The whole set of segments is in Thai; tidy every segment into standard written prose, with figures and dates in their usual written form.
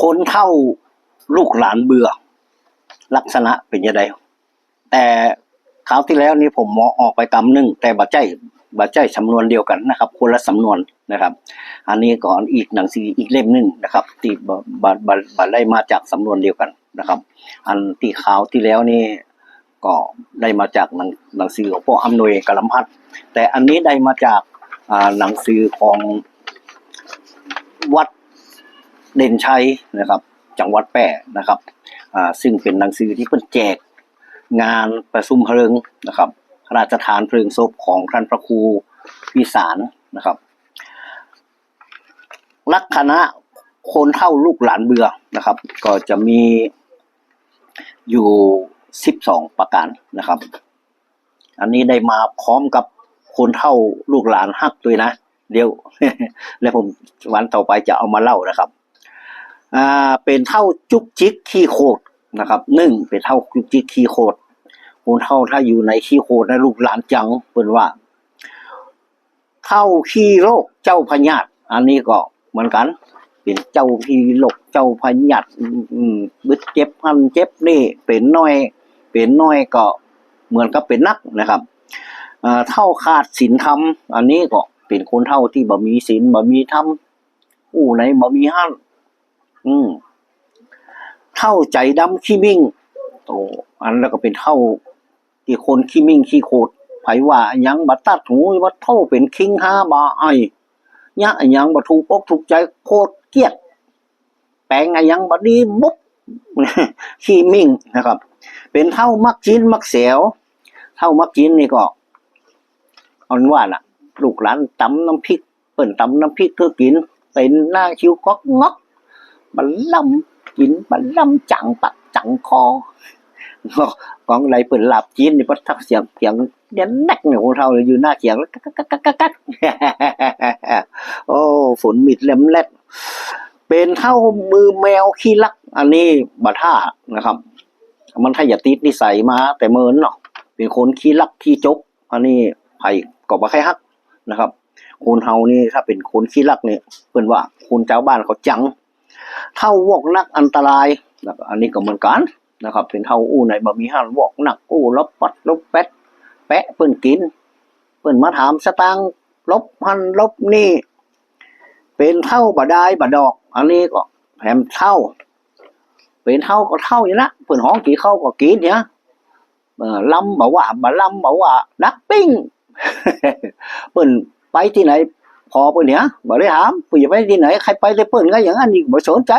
คนเฒ่าลูกหลานเบื่อลักษณะเป็นยังไงแต่คราวที่แล้วนี่ผมมอออกไปกำหนึ่งแต่บัดใจสำนวนเดียวกันนะครับคนละสำนวนนะครับ อันนี้ก่อนอีกหนังสืออีกเล่มหนึ่งนะครับที่บัดได้มาจากสำนวนเดียวกันนะครับ อันที่ข่าวที่แล้วนี่ก็ได้มาจากหนังสือของพ่ออำนวยกลัมพัฒน์แต่อันนี้ได้มาจากหนังสือของวัดเด่นชัยนะครับจังหวัดแพร่นะครับซึ่งเป็นหนังสือที่เพิ่นแจกงานประชุมเพลิงนะครับพระราชทานเพลิงศพของท่านพระครูวิสารนะครับลักษณะคนเฒ่าลูกหลานเบื่อนะครับก็จะมีอยู่12ประการนะครับอันนี้ได้มาพร้อมกับคนเฒ่าลูกหลานฮักด้วยนะเดี๋ยว แล้วผมวันต่อไปจะเอามาเล่านะครับเป็นเฒ่าจุกจิกขี้โคตรนะครับ1เป็นเฒ่าจุกจิกขี้โคตรคนเฒ่าถ้าอยู่ในขี้โคตรนะลูกหลานจังเปิ้นว่าเฒ่าขี้โรคเจ้าพญาตอันนี้ก็เหมือนกันเป็นเจ้าขี้โรคเจ้าพญาตบึดเจ็บหันเจ็บนี่เป็นน้อยก็เหมือนกับเป็นนักนะครับเฒ่าขาดศีลธรรมอันนี้ก็เป็นคนเฒ่าที่บ่มีศีลบ่มีธรรมไหนบ่มีหั่นเฒ่าใจดำขี้มิ่งอันแล้วก็เป็นเฒ่าที่คนขี้มิ่งขี้โคตรไผว่าหยังบ่ตัดหูว่าเฒ่าเป็นคิงหาบ่ไอ้ยะหยังบ่ถูกอกถูกใจโคตรเกลียดแปลงหยังบ่ดีบุบ ขี้มิ่งนะครับเป็นเฒ่ามักจีนมักแสวเฒ่ามักจีนนี่ก็อันว่าน่ะลูกหลานตำน้ำพริกเปิ้นตำน้ำพริกคือกินเป็นหน้าคิ้วก๊อกงอกบัลลำกินบัลลำจังปักจังคอของไรเปิดหลับจีนนี่พัดทักเสียงเด่นนักเนี่ยของเราอยู่หน้าเสียงแล้วกักโอ้ฝนมิดเล็มเล็ดเป็นเท่ามือแมวขี้ลักอันนี้บัท่านะครับมันถ้าอย่าติดนิสัยมาแต่เมินเนาะเป็นคนขี้ลักขี้จกอันนี้ไผ่ก็บ่ใครฮักนะครับคนเฮานี่ถ้าเป็นคนขี้ลักเนี่ยเพิ่นว่าคนชาวบ้านเขาจังเท่าวอกนักอันตรายอันนี้ก็เหมือนกันนะครับเป็นเท่าในบะหมี่หั่นวอกหนักลบปัดลบแปะเปิ้นกินเปิ้นมาถามสตางค์ลบหั่นลบนี่เป็นเท่าบ่ได้บ่ดอกอันนี้ก็แถมเท่าเป็นเท่าก็เท่าอย่างละเปิ้นห้องกี่เข้าก็กินเนี่ยลำบอกว่าบ่ลำบอกว่านักปิ้ง เปิ้นไปที่ไหนพอเปิ้นเนี่ยบ่ได้ถามเปิ้นจะไปที่ไหนใครไปได้เปิ้นก็อย่างนั้นนี่บ่สนใจ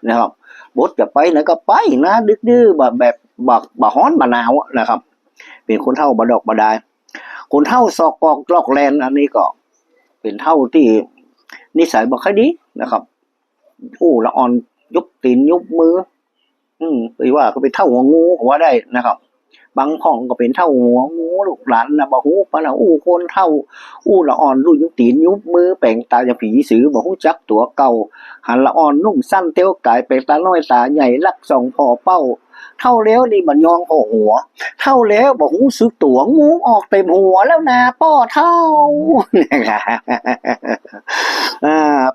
นะครับบดจะไปไหนก็ไปนะดื้อแบบบ่ฮ้อนบ่หนาวนะครับเป็นคนเฒ่าบ่ดอกบ่ได้คนเฒ่าซอกกอกลอกแลนอันนี้ก็เป็นเฒ่าที่นิสัยบ่ค่อยดีนะครับละอ่อนยุบตีนยุบมือหรือว่าก็เป็นเฒ่าหัวงูก็ว่าได้นะครับบางห้องก็เป็นเฒ่าหัวงูลูกหลานน่ะบ่ฮู้ปานน่ะคนเฒ่าละอ่อนลูกยุบตีนยุบมือแปลงตาจะผีสือบ่ฮู้จักตัวเก่าหันละอ่อนนุ่มสั้นเตี้ยวกายไปตาน้อยตาใหญ่ลักส่องพ่อเป้าเท่าแล้วนี่มันยองพ่อหัวเท่าแล้วบ่ฮู้สึกตัวงูออกเต็มหัวแล้วนะป้อเท่า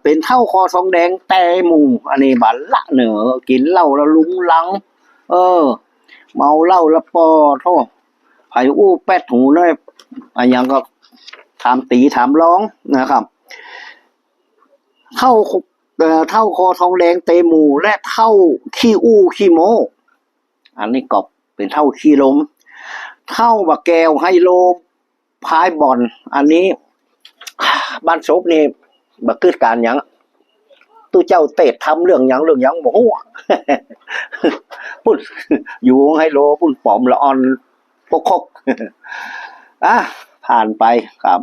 เป็นเท่าคอทองแดงแต่หมู่อันนี้บัดละเหนอกินเหล้าแล้วลุงลังเมาเหล้าแล้วป้อโทไผแปดหูน้อยอันยังก็ถามตีถามร้องนะครับเท่าคอทองแดงเตหมูและเท่าขี้ขี้โมอันนี้ก็เป็นเท่าขี้ลมเท่าบะแก้วไฮโลพายบอลอันนี้บ้านศพนี่บะเกิดการหยังตู้เจ้าเตะทำเรื่องหยังบ่ฮู้ ปุ่นอยู่ไฮโลปุ่นปอมละอ่อนพกผ่านไปครับ